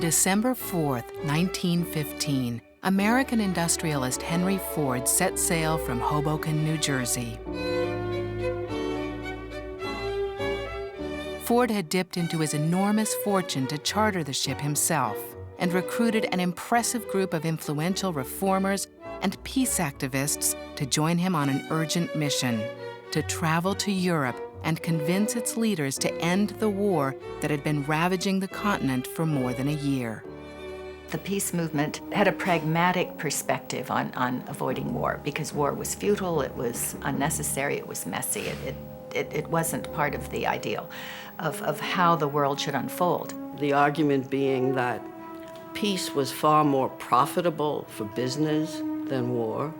December 4th, 1915, American industrialist Henry Ford set sail from Hoboken, New Jersey. Ford had dipped into his enormous fortune to charter the ship himself and recruited an impressive group of influential reformers and peace activists to join him on an urgent mission: to travel to Europe and convince its leaders to end the war that had been ravaging the continent for more than a year. The peace movement had a pragmatic perspective on avoiding war, because war was futile, it was unnecessary, it was messy. It wasn't part of the ideal of how the world should unfold. The argument being that peace was far more profitable for business than war.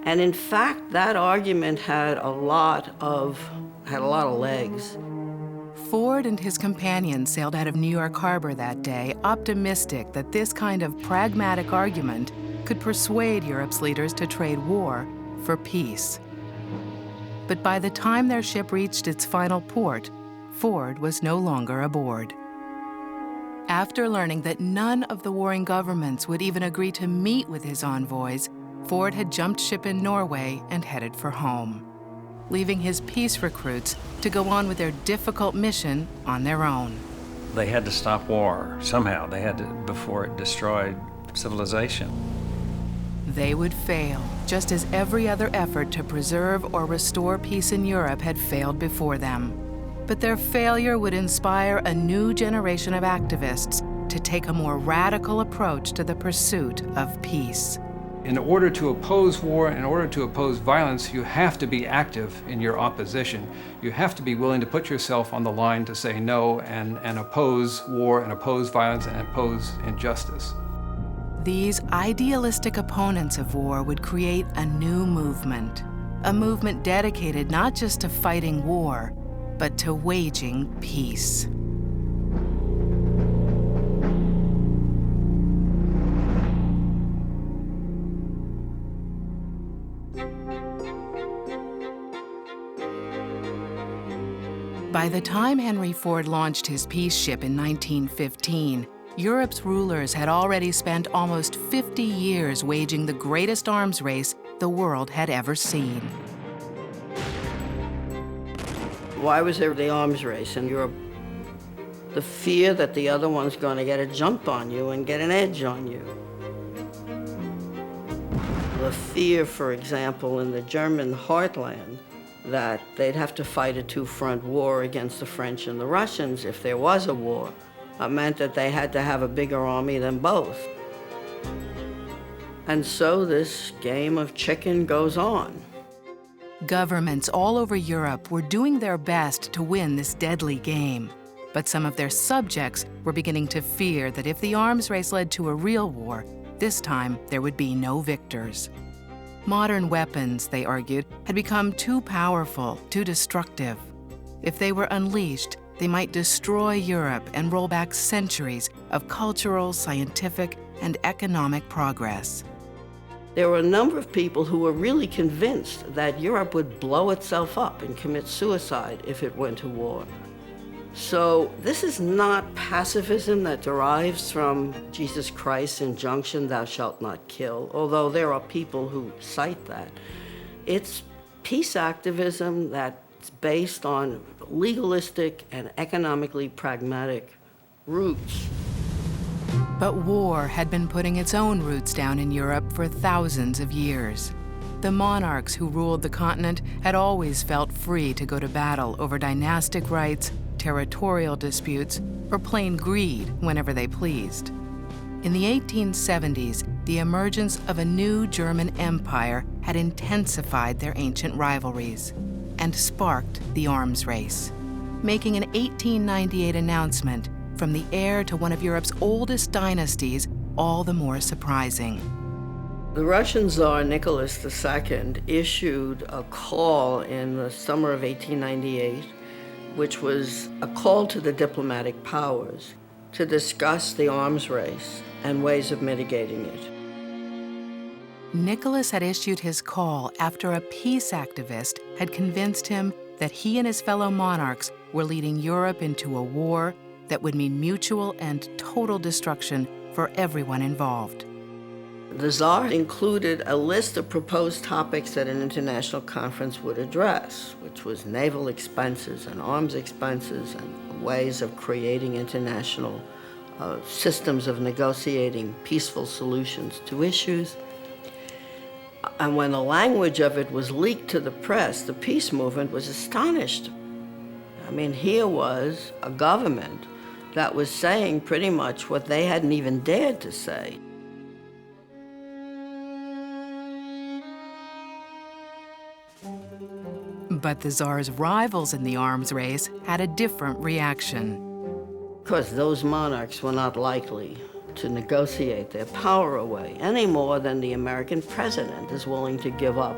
And in fact, that argument had a lot of legs. Ford and his companions sailed out of New York Harbor that day, optimistic that this kind of pragmatic argument could persuade Europe's leaders to trade war for peace. But by the time their ship reached its final port, Ford was no longer aboard. After learning that none of the warring governments would even agree to meet with his envoys, Ford had jumped ship in Norway and headed for home, leaving his peace recruits to go on with their difficult mission on their own. They had to stop war somehow. They had to, before it destroyed civilization. They would fail, just as every other effort to preserve or restore peace in Europe had failed before them. But their failure would inspire a new generation of activists to take a more radical approach to the pursuit of peace. In order to oppose war, in order to oppose violence, you have to be active in your opposition. You have to be willing to put yourself on the line to say no and oppose war and oppose violence and oppose injustice. These idealistic opponents of war would create a new movement, a movement dedicated not just to fighting war, but to waging peace. By the time Henry Ford launched his peace ship in 1915, Europe's rulers had already spent almost 50 years waging the greatest arms race the world had ever seen. Why was there the arms race in Europe? The fear that the other one's going to get a jump on you and get an edge on you. The fear, for example, in the German heartland, that they'd have to fight a two-front war against the French and the Russians if there was a war. It meant that they had to have a bigger army than both. And so this game of chicken goes on. Governments all over Europe were doing their best to win this deadly game, but some of their subjects were beginning to fear that if the arms race led to a real war, this time there would be no victors. Modern weapons, they argued, had become too powerful, too destructive. If they were unleashed, they might destroy Europe and roll back centuries of cultural, scientific, and economic progress. There were a number of people who were really convinced that Europe would blow itself up and commit suicide if it went to war. So this is not pacifism that derives from Jesus Christ's injunction, thou shalt not kill, although there are people who cite that. It's peace activism that's based on legalistic and economically pragmatic roots. But war had been putting its own roots down in Europe for thousands of years. The monarchs who ruled the continent had always felt free to go to battle over dynastic rights, territorial disputes, or plain greed whenever they pleased. In the 1870s, the emergence of a new German empire had intensified their ancient rivalries and sparked the arms race, making an 1898 announcement from the heir to one of Europe's oldest dynasties all the more surprising. The Russian Tsar Nicholas II issued a call in the summer of 1898, which was a call to the diplomatic powers to discuss the arms race and ways of mitigating it. Nicholas had issued his call after a peace activist had convinced him that he and his fellow monarchs were leading Europe into a war that would mean mutual and total destruction for everyone involved. The Tsar included a list of proposed topics that an international conference would address, which was naval expenses and arms expenses and ways of creating international systems of negotiating peaceful solutions to issues. And when the language of it was leaked to the press, the peace movement was astonished. I mean, here was a government that was saying pretty much what they hadn't even dared to say. But the Tsar's rivals in the arms race had a different reaction. Because those monarchs were not likely to negotiate their power away any more than the American president is willing to give up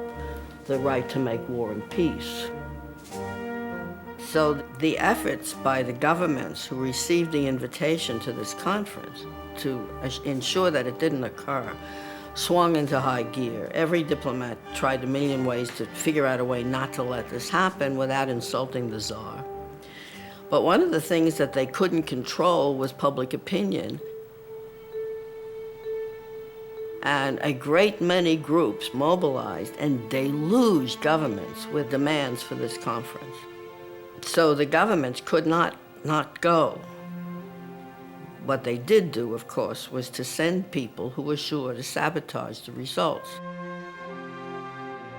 the right to make war and peace. So the efforts by the governments who received the invitation to this conference to ensure that it didn't occur swung into high gear. Every diplomat tried a million ways to figure out a way not to let this happen without insulting the Tsar. But one of the things that they couldn't control was public opinion. And a great many groups mobilized and deluged governments with demands for this conference. So the governments could not go. What they did do, of course, was to send people who were sure to sabotage the results.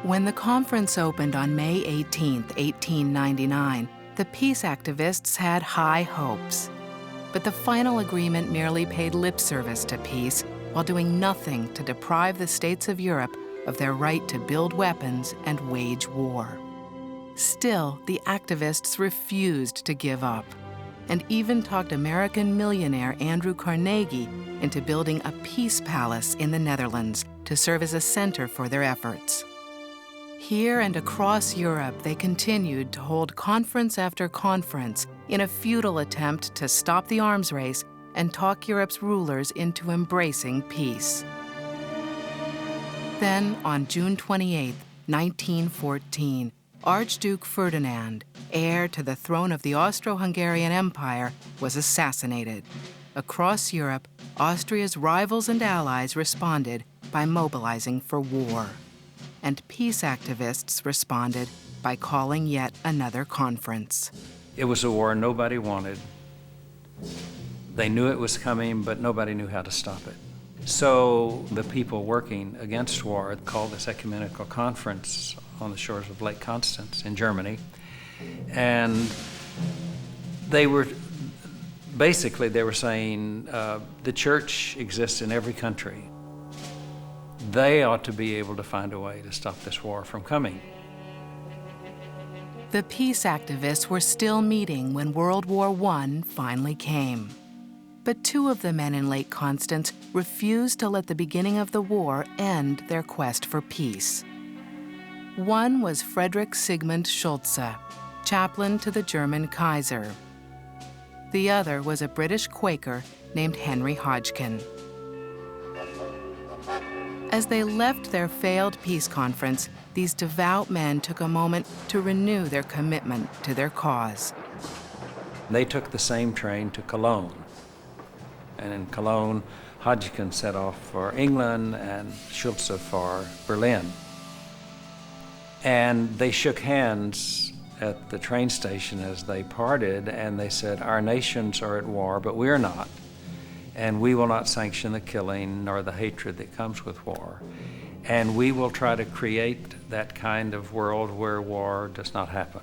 When the conference opened on May 18, 1899, the peace activists had high hopes. But the final agreement merely paid lip service to peace while doing nothing to deprive the states of Europe of their right to build weapons and wage war. Still, the activists refused to give up, and even talked American millionaire Andrew Carnegie into building a peace palace in the Netherlands to serve as a center for their efforts. Here and across Europe, they continued to hold conference after conference in a futile attempt to stop the arms race and talk Europe's rulers into embracing peace. Then, on June 28, 1914, Archduke Ferdinand, heir to the throne of the Austro-Hungarian Empire, was assassinated. Across Europe, Austria's rivals and allies responded by mobilizing for war. And peace activists responded by calling yet another conference. It was a war nobody wanted. They knew it was coming, but nobody knew how to stop it. So the people working against war called this ecumenical conference on the shores of Lake Constance in Germany. And they were saying the church exists in every country. They ought to be able to find a way to stop this war from coming. The peace activists were still meeting when World War I finally came. But two of the men in Lake Constance refused to let the beginning of the war end their quest for peace. One was Frederick Sigmund Schulze, chaplain to the German Kaiser. The other was a British Quaker named Henry Hodgkin. As they left their failed peace conference, these devout men took a moment to renew their commitment to their cause. They took the same train to Cologne. And in Cologne, Hodgkin set off for England and Schulze for Berlin. And they shook hands at the train station as they parted, and they said, "Our nations are at war, but we're not. And we will not sanction the killing nor the hatred that comes with war. And we will try to create that kind of world where war does not happen."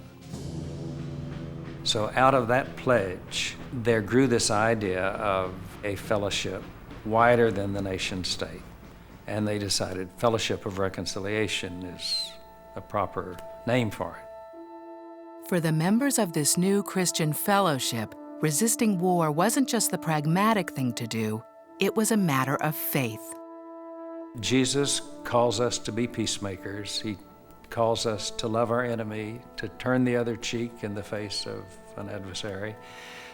So out of that pledge, there grew this idea of a fellowship wider than the nation state. And they decided Fellowship of Reconciliation is a proper name for it. For the members of this new Christian fellowship, resisting war wasn't just the pragmatic thing to do, it was a matter of faith. Jesus calls us to be peacemakers. He calls us to love our enemy, to turn the other cheek in the face of an adversary,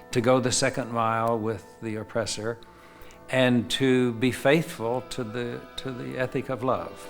to go the second mile with the oppressor, and to be faithful to the ethic of love.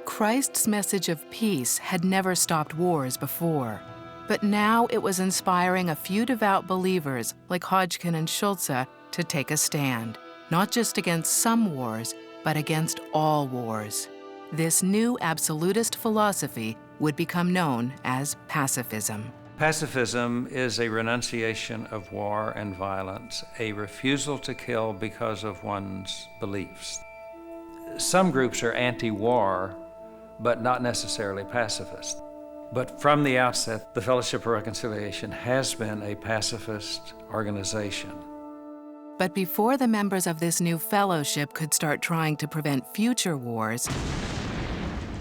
Christ's message of peace had never stopped wars before. But now it was inspiring a few devout believers like Hodgkin and Schulze to take a stand, not just against some wars, but against all wars. This new absolutist philosophy would become known as pacifism. Pacifism is a renunciation of war and violence, a refusal to kill because of one's beliefs. Some groups are anti-war, but not necessarily pacifist. But from the outset, the Fellowship of Reconciliation has been a pacifist organization. But before the members of this new fellowship could start trying to prevent future wars,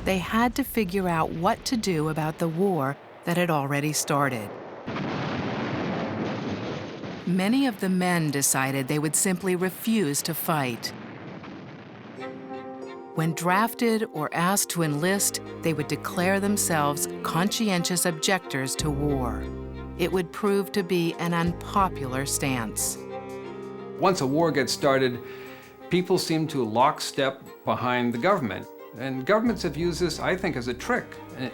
they had to figure out what to do about the war that had already started. Many of the men decided they would simply refuse to fight. When drafted or asked to enlist, they would declare themselves conscientious objectors to war. It would prove to be an unpopular stance. Once a war gets started, people seem to lockstep behind the government. And governments have used this, I think, as a trick,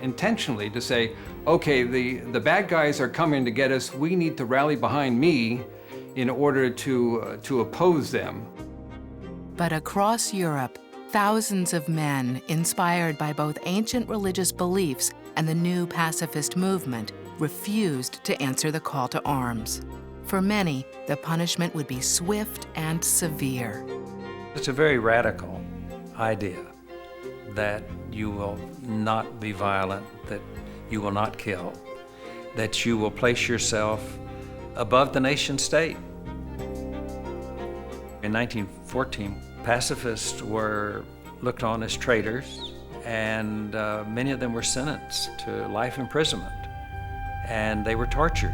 intentionally, to say, okay, the bad guys are coming to get us, we need to rally behind me in order to oppose them. But across Europe, thousands of men, inspired by both ancient religious beliefs and the new pacifist movement, refused to answer the call to arms. For many, the punishment would be swift and severe. It's a very radical idea that you will not be violent, that you will not kill, that you will place yourself above the nation state. In 1914, pacifists were looked on as traitors, and many of them were sentenced to life imprisonment, and they were tortured.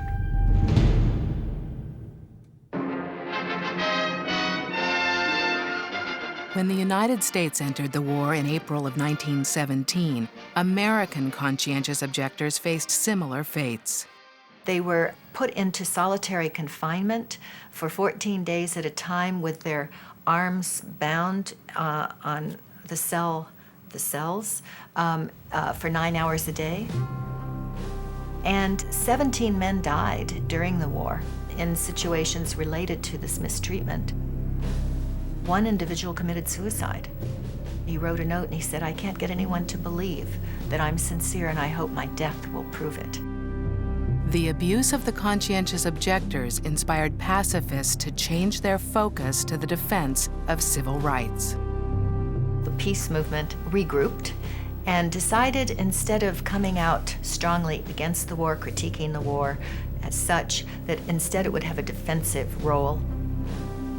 When the United States entered the war in April of 1917, American conscientious objectors faced similar fates. They were put into solitary confinement for 14 days at a time with their arms bound on the cells for 9 hours a day. And 17 men died during the war in situations related to this mistreatment. One individual committed suicide. He wrote a note and he said, "I can't get anyone to believe that I'm sincere, and I hope my death will prove it." The abuse of the conscientious objectors inspired pacifists to change their focus to the defense of civil rights. The peace movement regrouped and decided, instead of coming out strongly against the war, critiquing the war as such, that instead it would have a defensive role,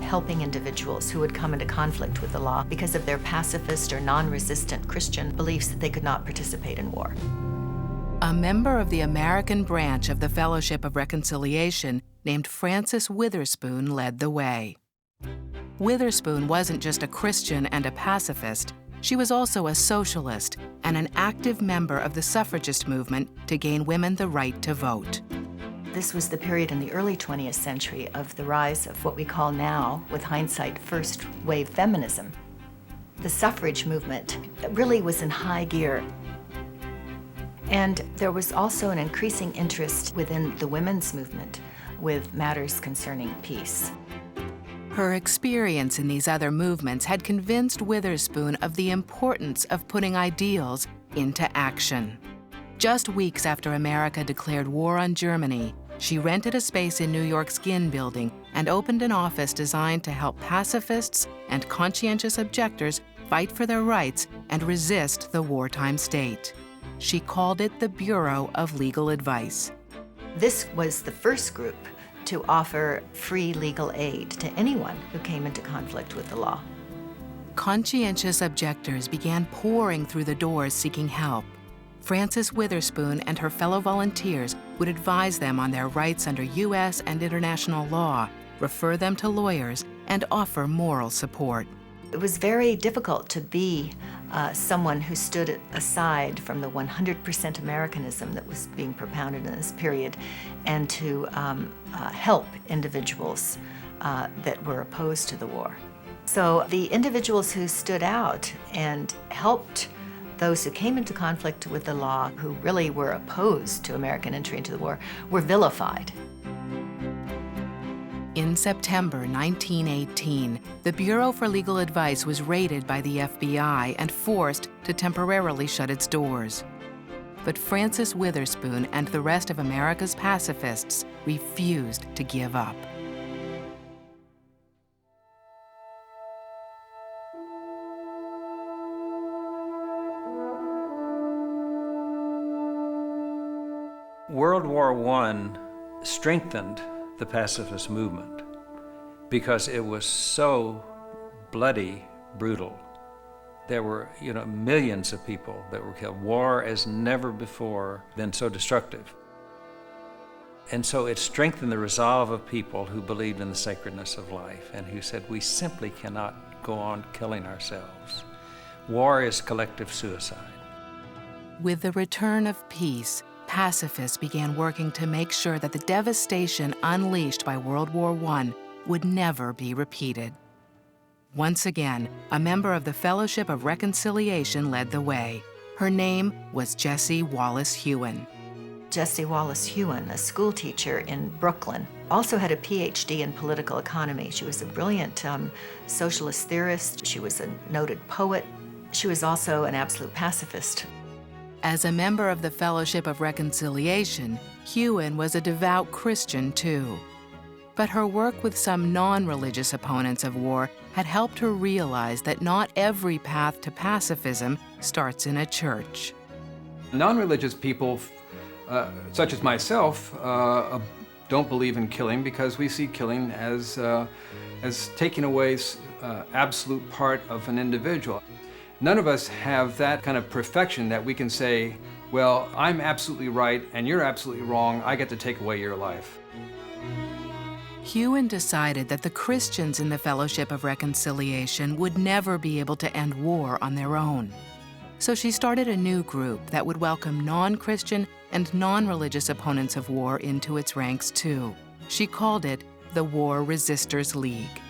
helping individuals who would come into conflict with the law because of their pacifist or non-resistant Christian beliefs that they could not participate in war. A member of the American branch of the Fellowship of Reconciliation named Frances Witherspoon led the way. Witherspoon wasn't just a Christian and a pacifist, she was also a socialist and an active member of the suffragist movement to gain women the right to vote. This was the period in the early 20th century of the rise of what we call now, with hindsight, first-wave feminism. The suffrage movement really was in high gear. And there was also an increasing interest within the women's movement with matters concerning peace. Her experience in these other movements had convinced Witherspoon of the importance of putting ideals into action. Just weeks after America declared war on Germany, she rented a space in New York's Ginn Building and opened an office designed to help pacifists and conscientious objectors fight for their rights and resist the wartime state. She called it the Bureau of Legal Advice. This was the first group to offer free legal aid to anyone who came into conflict with the law. Conscientious objectors began pouring through the doors seeking help. Frances Witherspoon and her fellow volunteers would advise them on their rights under U.S. and international law, refer them to lawyers, and offer moral support. It was very difficult to be someone who stood aside from the 100% Americanism that was being propounded in this period, and to help individuals that were opposed to the war. So the individuals who stood out and helped Those who came into conflict with the law, who really were opposed to American entry into the war, were vilified. In September 1918, the Bureau for Legal Advice was raided by the FBI and forced to temporarily shut its doors. But Francis Witherspoon and the rest of America's pacifists refused to give up. World War I strengthened the pacifist movement because it was so bloody, brutal. There were, millions of people that were killed. War as never before been so destructive. And so it strengthened the resolve of people who believed in the sacredness of life and who said, we simply cannot go on killing ourselves. War is collective suicide. With the return of peace, pacifists began working to make sure that the devastation unleashed by World War I would never be repeated. Once again, a member of the Fellowship of Reconciliation led the way. Her name was Jessie Wallace Hewen. Jessie Wallace Hewen, a school teacher in Brooklyn, also had a PhD in political economy. She was a brilliant socialist theorist. She was a noted poet. She was also an absolute pacifist. As a member of the Fellowship of Reconciliation, Hewen was a devout Christian too. But her work with some non-religious opponents of war had helped her realize that not every path to pacifism starts in a church. Non-religious people, such as myself, don't believe in killing because we see killing as taking away absolute part of an individual. None of us have that kind of perfection that we can say, well, I'm absolutely right and you're absolutely wrong, I get to take away your life. Hewen decided that the Christians in the Fellowship of Reconciliation would never be able to end war on their own. So she started a new group that would welcome non-Christian and non-religious opponents of war into its ranks too. She called it the War Resisters League.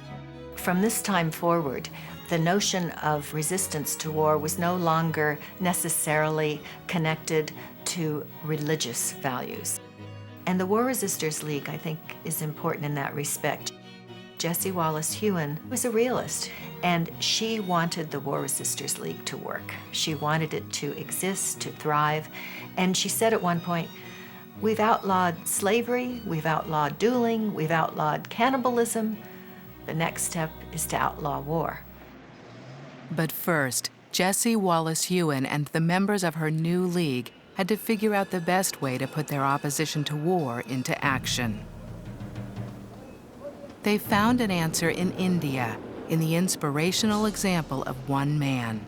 From this time forward, the notion of resistance to war was no longer necessarily connected to religious values. And the War Resisters League, I think, is important in that respect. Jessie Wallace Hewen was a realist, and she wanted the War Resisters League to work. She wanted it to exist, to thrive, and she said at one point, we've outlawed slavery, we've outlawed dueling, we've outlawed cannibalism. The next step is to outlaw war. But first, Jessie Wallace Hewen and the members of her new league had to figure out the best way to put their opposition to war into action. They found an answer in India, in the inspirational example of one man.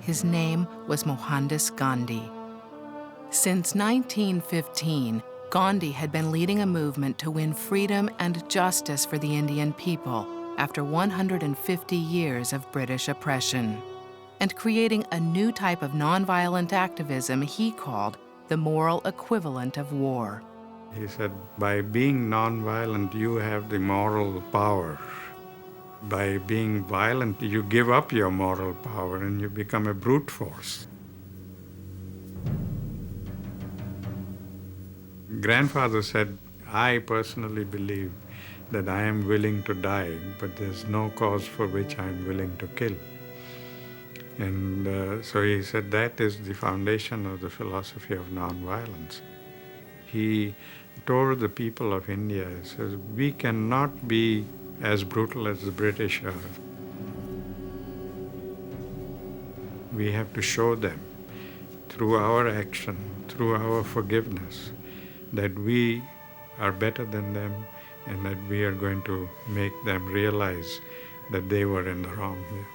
His name was Mohandas Gandhi. Since 1915, Gandhi had been leading a movement to win freedom and justice for the Indian people after 150 years of British oppression, and creating a new type of nonviolent activism he called the moral equivalent of war. He said, by being nonviolent, you have the moral power. By being violent, you give up your moral power and you become a brute force. Grandfather said, I personally believe that I am willing to die, but there's no cause for which I am willing to kill. And so he said that is the foundation of the philosophy of nonviolence. He told the people of India, he says, we cannot be as brutal as the British are. We have to show them through our action, through our forgiveness, that we are better than them and that we are going to make them realize that they were in the wrong here.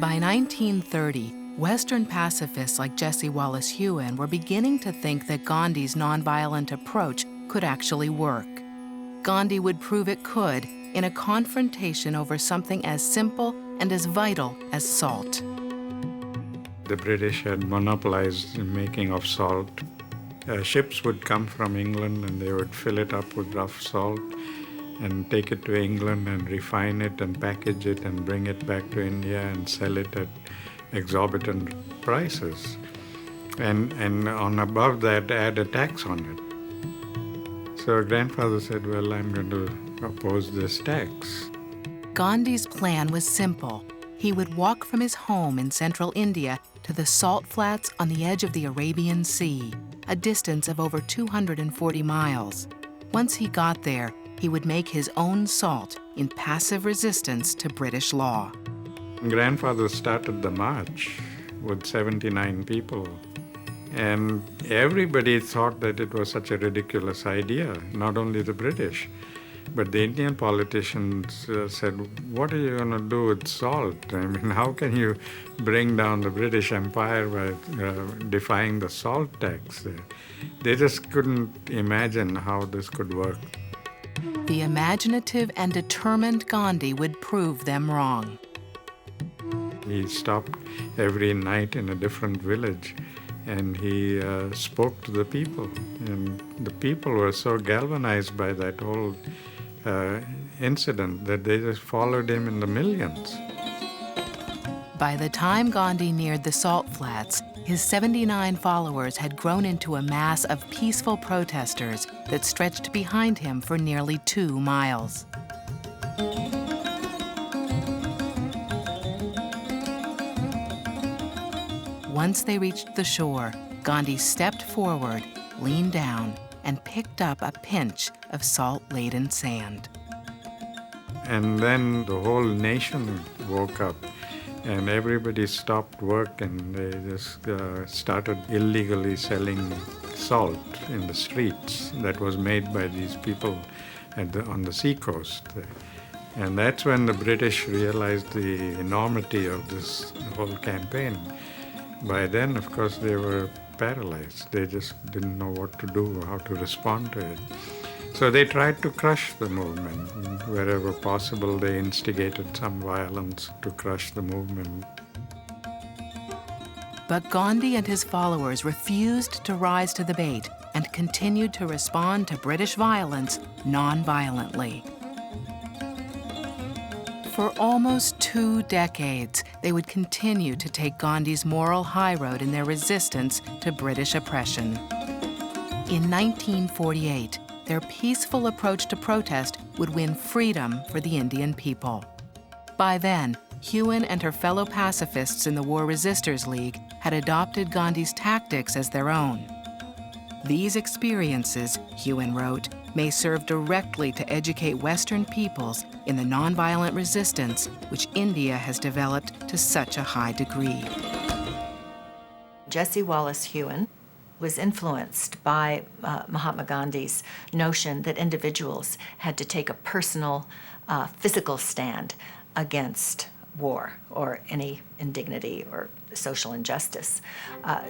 By 1930, Western pacifists like Jessie Wallace Hewen were beginning to think that Gandhi's nonviolent approach could actually work. Gandhi would prove it could in a confrontation over something as simple and as vital as salt. The British had monopolized the making of salt. Ships would come from England and they would fill it up with rough salt and take it to England and refine it and package it and bring it back to India and sell it at exorbitant prices. And on above that, add a tax on it. So grandfather said, well, I'm going to oppose this tax. Gandhi's plan was simple. He would walk from his home in central India to the salt flats on the edge of the Arabian Sea, a distance of over 240 miles. Once he got there, he would make his own salt in passive resistance to British law. Grandfather started the march with 79 people, and everybody thought that it was such a ridiculous idea, not only the British, but the Indian politicians said, what are you going to do with salt? I mean, how can you bring down the British Empire by defying the salt tax? They just couldn't imagine how this could work. The imaginative and determined Gandhi would prove them wrong. He stopped every night in a different village, and he spoke to the people. And the people were so galvanized by that whole incident that they just followed him in the millions. By the time Gandhi neared the salt flats, his 79 followers had grown into a mass of peaceful protesters that stretched behind him for nearly 2 miles. Once they reached the shore, Gandhi stepped forward, leaned down, and picked up a pinch of salt-laden sand. And then the whole nation woke up, and everybody stopped work, and they just started illegally selling salt in the streets that was made by these people on the seacoast. And that's when the British realized the enormity of this whole campaign. By then, of course, they were paralyzed. They just didn't know what to do, how to respond to it. So they tried to crush the movement. Wherever possible, they instigated some violence to crush the movement. But Gandhi and his followers refused to rise to the bait and continued to respond to British violence non-violently. For almost 2 decades, they would continue to take Gandhi's moral high road in their resistance to British oppression. In 1948, their peaceful approach to protest would win freedom for the Indian people. By then, Huen and her fellow pacifists in the War Resisters League had adopted Gandhi's tactics as their own. These experiences, Huen wrote, may serve directly to educate Western peoples in the nonviolent resistance which India has developed to such a high degree. Jesse Wallace Huen was influenced by Mahatma Gandhi's notion that individuals had to take a personal, physical stand against war or any indignity or social injustice.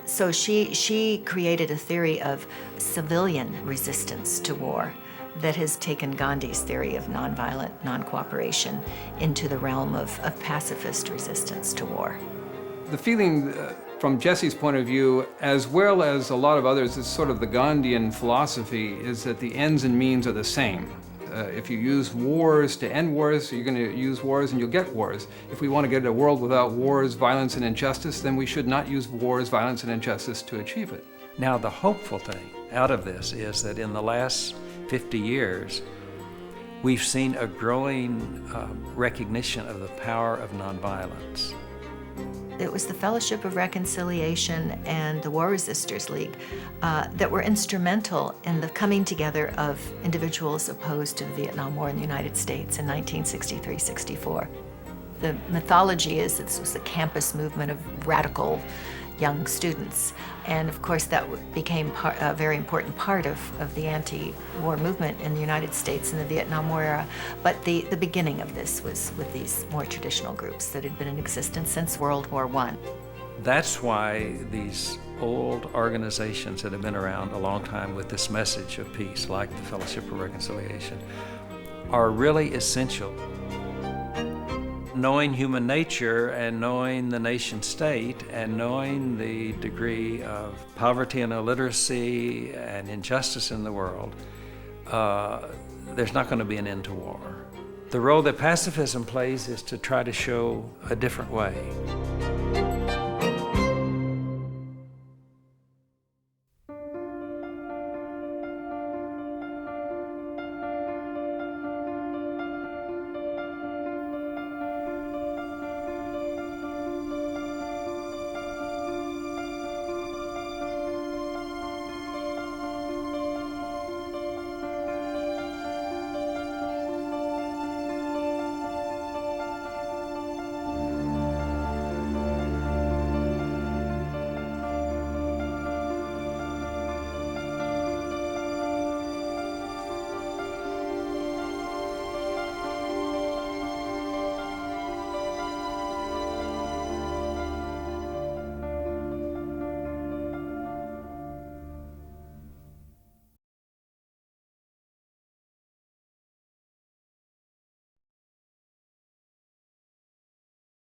So she created a theory of civilian resistance to war that has taken Gandhi's theory of nonviolent non-cooperation into the realm of pacifist resistance to war. The feeling from Jesse's point of view, as well as a lot of others, is sort of the Gandhian philosophy, is that the ends and means are the same. If you use wars to end wars, you're going to use wars and you'll get wars. If we want to get a world without wars, violence, and injustice, then we should not use wars, violence, and injustice to achieve it. Now, the hopeful thing out of this is that in the last 50 years, we've seen a growing recognition of the power of nonviolence. It was the Fellowship of Reconciliation and the War Resisters League that were instrumental in the coming together of individuals opposed to the Vietnam War in the United States in 1963-64. The mythology is that this was a campus movement of radical young students. And of course that became a very important part of the anti-war movement in the United States in the Vietnam War era. But the beginning of this was with these more traditional groups that had been in existence since World War I. That's why these old organizations that have been around a long time with this message of peace, like the Fellowship of Reconciliation, are really essential. Knowing human nature and knowing the nation state and knowing the degree of poverty and illiteracy and injustice in the world, there's not going to be an end to war. The role that pacifism plays is to try to show a different way.